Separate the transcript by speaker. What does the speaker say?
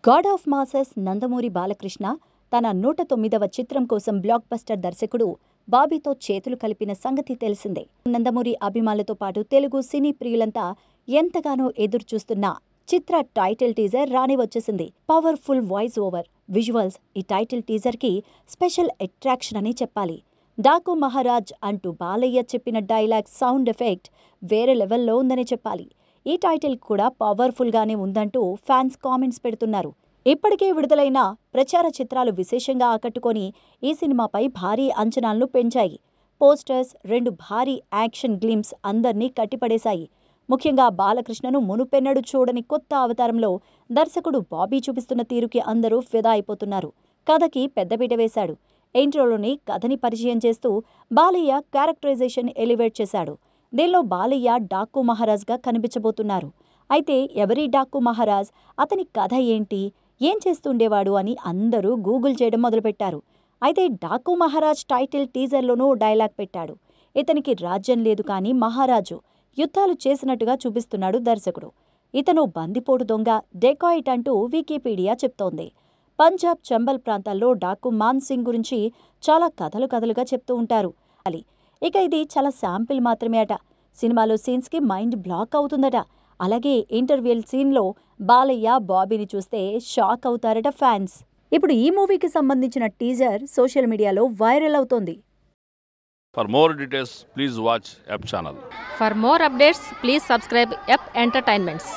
Speaker 1: God of masses Nandamuri Balakrishna తన 109వ చిత్రం కోసం బ్లాక్ బస్టర్ దర్శకుడు బాబీతో చేతులు కలిపిన సంగతి తెలిసిందే. నందమూరి అభిమానులతో పాటు తెలుగు సినీ ప్రియులంతా ఎంతగానో ఎదురుచూస్తున్న చిత్ర టైటిల్ టీజర్ రాని వచ్చేసింది. పవర్ఫుల్ వాయిస్ ఓవర్, విజువల్స్ ఈ టైటిల్ టీజర్కి స్పెషల్ అట్రాక్షన్ అని చెప్పాలి. డాకు మహారాజ్ అంటూ బాలయ్య చెప్పిన డైలాగ్ సౌండ్ ఎఫెక్ట్ వేరే లెవెల్లో ఉందని చెప్పాలి. ఈ టైటిల్ కూడా పవర్ఫుల్గానే ఉందంటూ ఫ్యాన్స్ కామెంట్స్ పెడుతున్నారు. ఇప్పటికే విడుదలైన ప్రచార చిత్రాలు విశేషంగా ఆకట్టుకొని ఈ సినిమాపై భారీ అంచనాలను పెంచాయి. పోస్టర్స్, 2 భారీ యాక్షన్ గ్లిమ్స్ అందర్నీ కట్టిపడేశాయి. ముఖ్యంగా బాలకృష్ణను మునుపెన్నడూ చూడని కొత్త అవతారంలో దర్శకుడు బాబీ చూపిస్తున్న తీరుకి అందరూ ఫిదా అయిపోతున్నారు. కథకి పెద్దపీట వేశాడు. ఇంట్రోలోని కథని పరిచయం చేస్తూ బాలయ్య క్యారెక్టరైజేషన్ ఎలివేట్ చేశాడు. దీనిలో బాలయ్య డాకు మహారాజ్గా కనిపించబోతున్నారు. అయితే ఎవరి డాకు మహారాజ్, అతని కథ ఏంటి, ఏం చేస్తుండేవాడు అని అందరూ గూగుల్ చేయడం మొదలుపెట్టారు. అయితే డాకు మహారాజ్ టైటిల్ టీజర్లోనూ డైలాగ్ పెట్టాడు. ఇతనికి రాజ్యం లేదు కానీ మహారాజు యుద్ధాలు చేసినట్టుగా చూపిస్తున్నాడు దర్శకుడు. ఇతను బందిపోటు దొంగ, డెకాయిట్ అంటూ వికీపీడియా చెప్తోంది. పంజాబ్, చంబల్ ప్రాంతాల్లో డాకు మాన్ సింగ్ గురించి చాలా కథలుగా చెప్తూ ఉంటారు. ఇక ఇది చాలా శాంపిల్ మాత్రమే అట. సినిమాలో సీన్స్కి మైండ్ బ్లాక్ అవుతుందట. అలాగే ఇంటర్వ్యూల్ సీన్లో బాలయ్య, బాబీని చూస్తే షాక్ అవుతారట ఫ్యాన్స్. ఇప్పుడు ఈ మూవీకి సంబంధించిన టీజర్ సోషల్ మీడియాలో వైరల్ అవుతోంది.
Speaker 2: For more details, please watch App channel.
Speaker 3: For more updates, please subscribe App Entertainments.